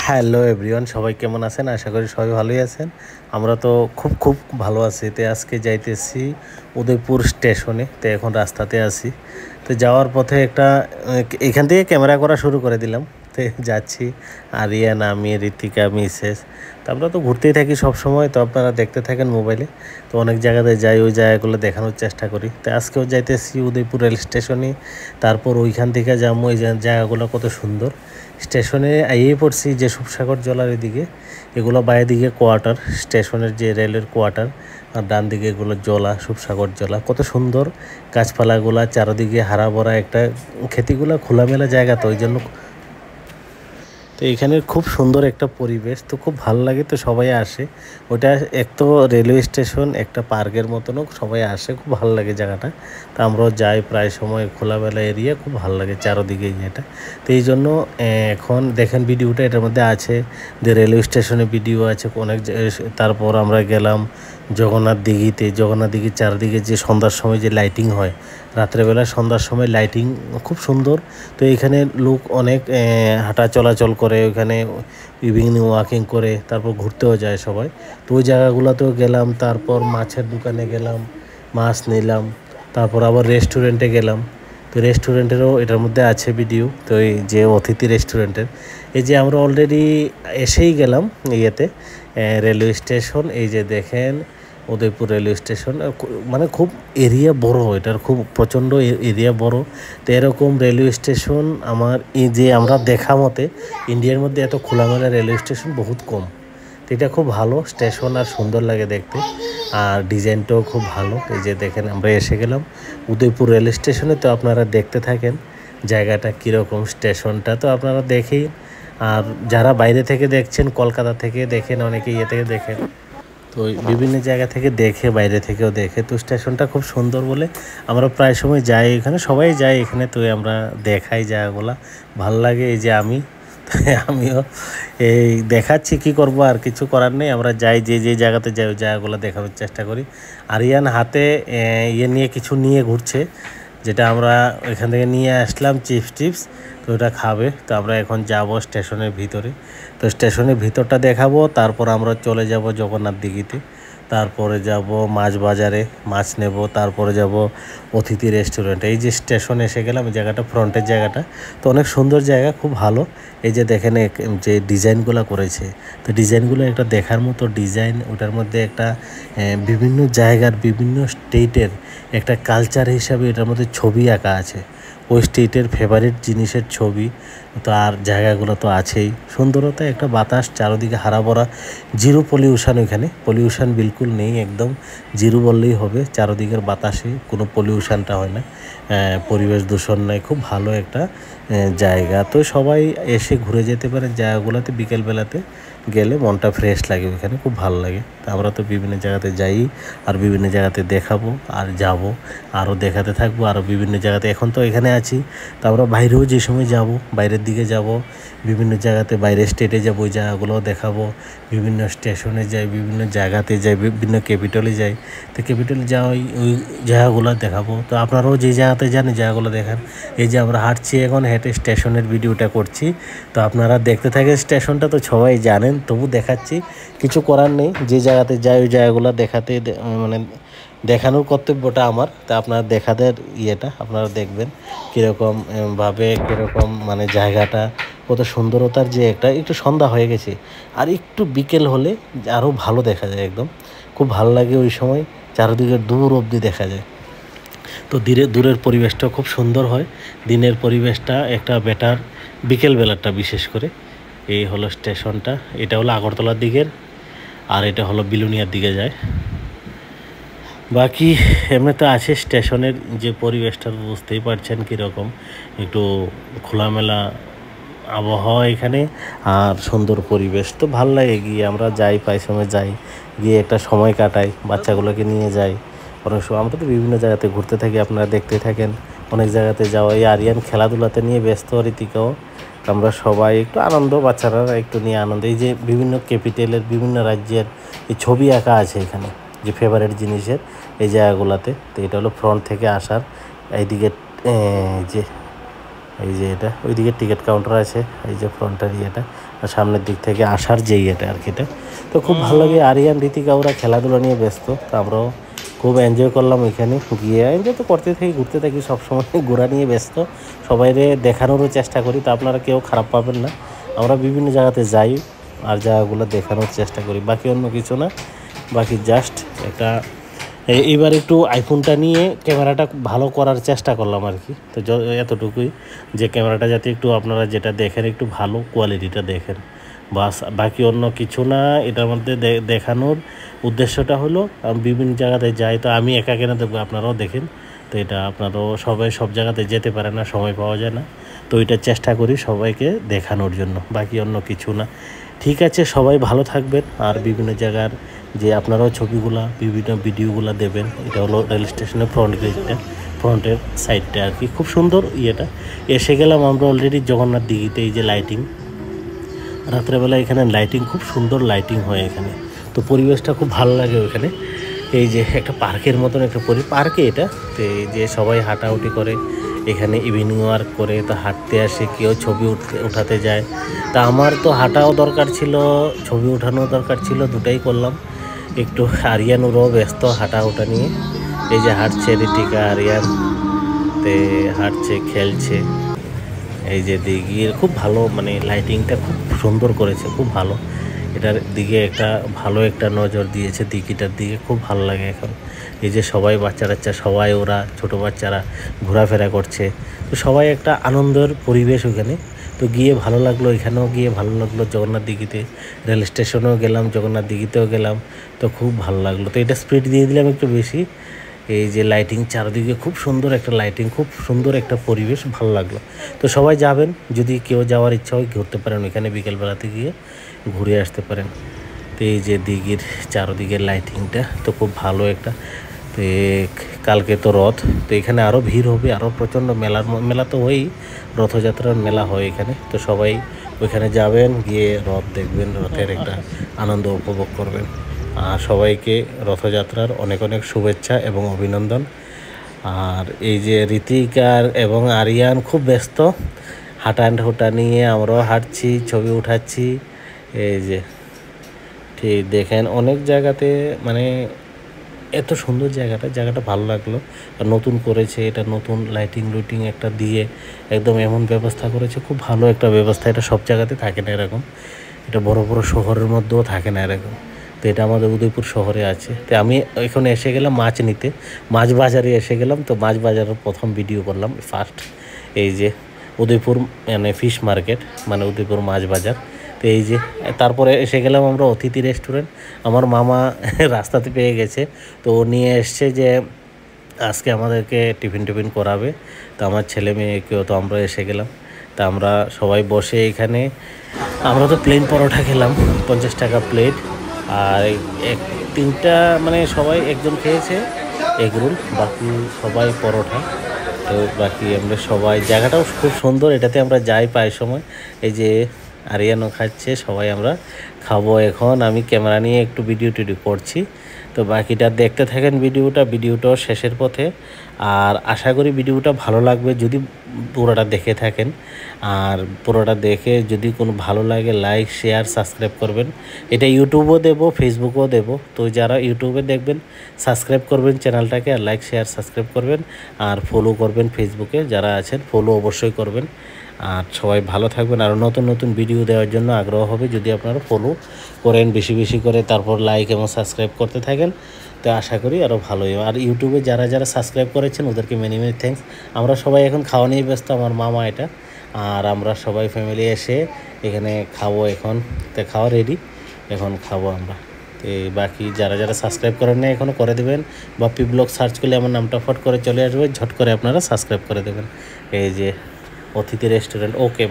Hello everyone, সবাই কেমন আছেন? আশা করি সবাই ভালোই আছেন। আমরা তো খুব ভালো আছি। তো আজকে যাইতেছি উদয়পুর স্টেশনে। তো এখন রাস্তাতে আছি। তো যাওয়ার পথে একটা এখান থেকে ক্যামেরা করা শুরু করে দিলাম। তো যাচ্ছি আরিয়ান, আমি, ঋতিকা, মিসেস। তো আমরা তো ঘুরতেই থাকি সব সময়। তো আপনারা দেখতে থাকেন মোবাইলে। তো অনেক জায়গাতে যাই, ওই জায়গাগুলো দেখানোর চেষ্টা করি। তো আজকেও যাইতেছি উদয়পুর রেল স্টেশনে। তারপর ওইখান থেকে যাবো। এই জায়গাগুলো কত সুন্দর। স্টেশনে আইয়ে পড়ছি যে সুবসাগর জলার এদিকে, এগুলো বাইরে দিকে কোয়ার্টার, স্টেশনের যে রেলের কোয়ার্টার, আর ডান দিকে এগুলো জলা, সুবসাগর জলা। কত সুন্দর গাছপালাগুলা, চারদিকে হারা ভরা একটা খেতিগুলা, খোলামেলা জায়গা। তো ওই জন্য তো এখানে খুব সুন্দর একটা পরিবেশ, তো খুব ভালো লাগে। তো সবাই আসে। ওটা এক তো রেলওয়ে স্টেশন, একটা পার্কের মতনও, সবাই আসে, খুব ভালো লাগে জায়গাটা। তো আমরাও যাই প্রায় সময়, খোলামেলা এরিয়া, খুব ভালো লাগে চারদিকে এটা। তো এই জন্য এখন দেখেন ভিডিওটা, এটার মধ্যে আছে যে রেলওয়ে স্টেশনে ভিডিও আছে অনেক। তারপর আমরা গেলাম জগন্নাথ দিঘিতে। জগন্নাথ দিঘির চারদিকে যে সন্ধ্যার সময় যে লাইটিং হয়, রাত্রেবেলা সন্ধ্যার সময় লাইটিং খুব সুন্দর। তো এখানে লোক অনেক হাঁটা চলাচল করে, ওইখানে ইভিনিং ওয়াকিং করে, তারপর ঘুরতেও যায় সবাই। তো ওই জায়গাগুলোতেও গেলাম। তারপর মাছের দোকানে গেলাম, মাছ নিলাম। তারপর আবার রেস্টুরেন্টে গেলাম। তো রেস্টুরেন্টেরও এটার মধ্যে আছে ভিডিও। তো এই যে অতিথি রেস্টুরেন্টের, এই যে আমরা অলরেডি এসেই গেলাম ইয়েতে, রেলওয়ে স্টেশন। এই যে দেখেন উদয়পুর রেলওয়ে স্টেশন, মানে খুব এরিয়া বড়, এটার খুব প্রচণ্ড এরিয়া বড়। তো এরকম রেলওয়ে স্টেশন আমার এই যে আমরা দেখা মতে ইন্ডিয়ার মধ্যে এত খোলামেলা রেলওয়ে স্টেশন বহুত কম। তো এটা খুব ভালো স্টেশন, আর সুন্দর লাগে দেখতে, আর ডিজাইনটাও খুব ভালো। এই যে দেখেন আমরা এসে গেলাম উদয়পুর রেল স্টেশনে। তো আপনারা দেখতে থাকেন জায়গাটা কীরকম, স্টেশনটা তো আপনারা দেখেই। আর যারা বাইরে থেকে দেখছেন, কলকাতা থেকে দেখেন, অনেকে ইয়ে থেকে দেখেন, তো বিভিন্ন জায়গা থেকে দেখে, বাইরে থেকেও দেখে। তো স্টেশনটা খুব সুন্দর বলে আমরা প্রায় সময় যাই এখানে, সবাই যায় এখানে। তো আমরা দেখাই জায়গাগুলো, ভাল লাগে। এই যে আমিও এই দেখাচ্ছি, কি করব, আর কিছু করার নেই। আমরা যাই, যে জায়গাতে যাই ওই জায়গাগুলো দেখানোর চেষ্টা করি। আরিয়ান হাতে ইয়ে নিয়ে কিছু নিয়ে ঘুরছে, যেটা আমরা এখান থেকে নিয়ে আসলাম, চিপস। তো ওটা খাবে। তো আমরা এখন যাব স্টেশনের ভিতরে। তো স্টেশনের ভিতরটা দেখাবো। তারপর আমরা চলে যাব জগন্নাথ দিঘিতে। তারপরে যাব মাছ বাজারে, মাছ নেব। তারপরে যাব অতিথি রেস্টুরেন্টে। এই যে স্টেশনে এসে গেলাম, এই জায়গাটা ফ্রন্টের জায়গাটা তো অনেক সুন্দর জায়গা, খুব ভালো। এই যে দেখেন যে ডিজাইনগুলো করেছে, তো ডিজাইনগুলো একটা দেখার মতো ডিজাইন। ওটার মধ্যে একটা বিভিন্ন জায়গার, বিভিন্ন স্টেটের একটা কালচার হিসাবে এটার মধ্যে ছবি আঁকা আছে, ওই স্টেটের ফেভারিট জিনিসের ছবি। তো আর জায়গাগুলো তো আছেই, সুন্দরতা, একটা বাতাস, চারদিকে হারা ভরা, জিরো পলিউশন। ওইখানে পলিউশন বিলকুল নেই, একদম জিরো বললেই হবে। চারদিকের বাতাসে কোনো পলিউশনটা হয় না, পরিবেশ দূষণ নেই, খুব ভালো একটা জায়গা। তো সবাই এসে ঘুরে যেতে পারে জায়গাগুলোতে, বিকেলবেলাতে গেলে মনটা ফ্রেশ লাগে, ওইখানে খুব ভালো লাগে। তো আমরা তো বিভিন্ন জায়গাতে যাই, আর বিভিন্ন জায়গাতে দেখাবো, আর যাব, আরও দেখাতে থাকবো, আরও বিভিন্ন জায়গাতে। এখন তো এখানে আছি, তো আমরা বাইরেও যে সময় যাব, বাইরের দিকে যাব, বিভিন্ন জায়গাতে, বাইরের স্টেটে যাব, ওই জায়গাগুলোও দেখাবো। বিভিন্ন স্টেশনে যাই, বিভিন্ন জায়গাতে যাই, বিভিন্ন ক্যাপিটালে যাই। তো ক্যাপিটালে যাওয়াই ওই জায়গাগুলো দেখাবো। তো আপনারাও যে জায়গাতে যান এই জায়গাগুলো দেখান। এই যে আমরা হাঁটছি, এখন হেঁটে স্টেশনের ভিডিওটা করছি। তো আপনারা দেখতে থাকেন। স্টেশনটা তো সবাই জানেন, তবু দেখাচ্ছি, কিছু করার নেই। যে জায়গাতে যাই ওই জায়গাগুলো দেখাতে, মানে দেখানোর কর্তব্যটা আমার। তা আপনারা দেখাদের ইয়েটা আপনারা দেখবেন কীরকম ভাবে, কীরকম মানে জায়গাটা, কত সুন্দরতার যে একটা। একটু সন্ধ্যা হয়ে গেছে, আর একটু বিকেল হলে আরও ভালো দেখা যায়, একদম খুব ভালো লাগে ওই সময়, চারিদিকে দূর অবধি দেখা যায়। তো দূরের পরিবেশটা খুব সুন্দর হয়, দিনের পরিবেশটা একটা বেটার, বিকেলবেলাটা বিশেষ করে। এই হলো স্টেশনটা, এটা হলো আগরতলার দিকের, আর এটা হলো বিলুনিয়ার দিকে যায়। বাকি এমনি তো আছে স্টেশনের যে পরিবেশটা, বুঝতেই পারছেন কীরকম, একটু খোলামেলা আবহাওয়া এখানে, আর সুন্দর পরিবেশ। তো ভালো লাগে গিয়ে, আমরা যাই, প্রায় সময় যাই, গিয়ে একটা সময় কাটাই, বাচ্চাগুলোকে নিয়ে যাই। অনেক সময় আমরা তো বিভিন্ন জায়গাতে ঘুরতে থাকি, আপনারা দেখতে থাকেন, অনেক জায়গাতে যাওয়া। এই আরিয়ান খেলাধুলাতে নিয়ে ব্যস্ত, রীতিকাও। আমরা সবাই একটু আনন্দ, বাচ্চারা একটু নিয়ে আনন্দ। এই যে বিভিন্ন ক্যাপিটালের, বিভিন্ন রাজ্যের এই ছবি আঁকা আছে এখানে, যে ফেভারিট জিনিসের এই জায়গাগুলোতে। তো এটা হলো ফ্রন্ট থেকে আসার, এইদিকে যে এই যে এটা ওইদিকে টিকিট কাউন্টার আছে, এই যে ফ্রন্টের ইয়েটা, আর সামনের দিক থেকে আসার যে ইয়েটা আর কি, এটা তো খুব ভালো লাগে। আরিয়ান ঋতিকা ওরা খেলাধুলা নিয়ে ব্যস্ত, তো আমরাও খুব এনজয় করলাম ওইখানে গিয়ে। এনজয় তো করতে থাকি, ঘুরতে থাকি, সবসময় ঘোরা নিয়ে ব্যস্ত, সবাইরে দেখানোরও চেষ্টা করি। তো আপনারা কেউ খারাপ পাবেন না, আমরা বিভিন্ন জায়গাতে যাই আর জায়গাগুলো দেখানোর চেষ্টা করি, বাকি অন্য কিছু না। বাকি জাস্ট একটা এইবার একটু আইফোনটা নিয়ে ক্যামেরাটা ভালো করার চেষ্টা করলাম আর কি। তো এতটুকুই যে ক্যামেরাটা যাতে একটু আপনারা যেটা দেখেন একটু ভালো কোয়ালিটিটা দেখেন, বাস, বাকি অন্য কিছু না। এটার মধ্যে দেখানোর উদ্দেশ্যটা হলো আমি বিভিন্ন জায়গাতে যাই, তো আমি একা কেন দেখবো, আপনারাও দেখেন। তো এটা আপনারাও সবাই সব জায়গাতে যেতে পারে না, সময় পাওয়া যায় না, তো এটা চেষ্টা করি সবাইকে দেখানোর জন্য, বাকি অন্য কিছু না। ঠিক আছে, সবাই ভালো থাকবেন। আর বিভিন্ন জায়গার যে আপনারাও ছবিগুলা বিভিন্ন ভিডিওগুলো দেবেন। এটা হলো রেল স্টেশনের ফ্রন্ট গেটটা, ফ্রন্টের সাইডটা আর কি, খুব সুন্দর ইয়েটা। এসে গেলাম আমরা অলরেডি জগন্নাথ দিঘিতে। এই যে লাইটিং, রাত্রেবেলা এখানে লাইটিং, খুব সুন্দর লাইটিং হয় এখানে, তো পরিবেশটা খুব ভালো লাগে ওইখানে। এই যে একটা পার্কের মতন একটা পার্কে এটা, তো এই যে সবাই হাঁটাহুটি করে এখানে, ইভিনিং ওয়ার্ক করে, তো হাঁটতে আসে, কেউ ছবি উঠাতে যায়। তা আমার তো হাঁটাও দরকার ছিল, ছবি উঠানো দরকার ছিল, দুটাই করলাম। একটু আরিয়ান ওরাও ব্যস্ত হাঁটা ওঠা নিয়ে, এই যে হাঁটছে ঋতিকা, আরিয়ান তে হাঁটছে, খেলছে। এই যে দিঘির খুব ভালো, মানে লাইটিংটা খুব সুন্দর করেছে, খুব ভালো। এটার দিকে একটা ভালো একটা নজর দিয়েছে, দিঘিটার দিকে খুব ভালো লাগে এখন। এই যে সবাই বাচ্চা কাচ্চা সবাই, ওরা ছোট বাচ্চারা ঘোরাফেরা করছে, তো সবাই একটা আনন্দের পরিবেশ ওখানে। তো গিয়ে ভালো লাগলো, এখানেও গিয়ে ভালো লাগলো। জগন্নাথ দিঘিতে রেল স্টেশনেও গেলাম, জগন্নাথ দিঘিতেও গেলাম, তো খুব ভালো লাগলো। তো এটা স্পিড দিয়ে দিলাম একটু বেশি। এই যে লাইটিং চারদিকে খুব সুন্দর একটা লাইটিং, খুব সুন্দর একটা পরিবেশ, ভালো লাগলো। তো সবাই যাবেন, যদি কেউ যাওয়ার ইচ্ছা হয় ঘুরতে পারেন ওইখানে, বিকেলবেলাতে গিয়ে ঘুরে আসতে পারেন। তো এই যে দিঘির চারদিকের লাইটিংটা তো খুব ভালো একটা। তো কালকে তো রথ, তো এখানে আরও ভিড় হবে, আরও প্রচণ্ড মেলা তো হয়ই, রথযাত্রার মেলা হয় এখানে। তো সবাই ওইখানে যাবেন, গিয়ে রথ দেখবেন, রথের একটা আনন্দ উপভোগ করবেন। আর সবাইকে রথযাত্রার অনেক অনেক শুভেচ্ছা এবং অভিনন্দন। আর এই যে ঋতিকার এবং আরিয়ান খুব ব্যস্ত, হাঁটা নিয়ে, আমরাও হাঁটছি, ছবি উঠাচ্ছি। এই যে ঠিক দেখেন অনেক জায়গাতে, মানে এত সুন্দর জায়গাটা ভালো লাগলো। আর নতুন করেছে এটা, নতুন লাইটিং লুটিং একটা দিয়ে একদম এমন ব্যবস্থা করেছে, খুব ভালো একটা ব্যবস্থা। এটা সব জায়গাতে থাকে না এরকম, এটা বড় বড় শহরের মধ্যেও থাকে না এরকম। তো এটা আমাদের উদয়পুর শহরে আছে। তো আমি এখানে এসে গেলাম মাছ নিতে, মাছ বাজারে এসে গেলাম। তো মাছ বাজারের প্রথম ভিডিও করলাম ফার্স্ট। এই যে উদয়পুর মানে ফিশ মার্কেট, মানে উদয়পুর মাছ বাজার। তো এই যে তারপরে এসে গেলাম আমরা অতিথি রেস্টুরেন্ট। আমার মামা রাস্তাতে পেয়ে গেছে, তো ও নিয়ে এসছে যে আজকে আমাদেরকে টিফিন করাবে। তো আমার ছেলে মেয়েকেও, তো আমরা এসে গেলাম। তা আমরা সবাই বসে এখানে, আমরা তো প্লেন পরোটা খেলাম, 50 টাকা প্লেট। আর তিনটা, মানে সবাই একজন খেয়েছে এগ রোল, বাকি সবাই পরোটা। তো বাকি আমরা সবাই, জায়গাটাও খুব সুন্দর, এটাতে আমরা যাই প্রায় সময়। এই যে আরিয়ানও খাচ্ছে, সবাই আমরা খাবো এখন। আমি ক্যামেরা নিয়ে একটু ভিডিও করছি, তো বাকিটা দেখতে থাকেন ভিডিওটাও শেষের পথে। আর আশা করি ভিডিওটা ভালো লাগবে যদি পুরোটা দেখে থাকেন। আর পুরোটা দেখে যদি কোনো ভালো লাগে, লাইক শেয়ার সাবস্ক্রাইব করবেন। এটা ইউটিউবও দেবো, ফেসবুকও দেবো। তো যারা ইউটিউবে দেখবেন সাবস্ক্রাইব করবেন চ্যানেলটাকে, আর লাইক শেয়ার সাবস্ক্রাইব করবেন, আর ফলো করবেন ফেসবুকে যারা আছেন, ফলো অবশ্যই করবেন। আর সবাই ভালো থাকবেন। আর নতুন ভিডিও দেওয়ার জন্য আগ্রহ হবে যদি আপনারা ফলো করেন বেশি করে, তারপর লাইক এবং সাবস্ক্রাইব করতে থাকেন। তো আশা করি আরও ভালোই। আর ইউটিউবে যারা সাবস্ক্রাইব করেছেন ওদেরকে মেনি থ্যাঙ্কস। আমরা সবাই এখন খাওয়া নিয়ে ব্যস্ত, আমার মামা এটা, আর আমরা সবাই ফ্যামিলি এসে এখানে খাবো এখন। তো খাওয়া রেডি, এখন খাবো আমরা। তো বাকি যারা সাবস্ক্রাইব করেন না এখনও করে দেবেন। বাপ্পি ব্লগ সার্চ করলে আমার নামটা ফট করে চলে আসবে, ঝট করে আপনারা সাবস্ক্রাইব করে দেবেন। এই যে অতিথি রেস্টুরেন্ট, ওকে।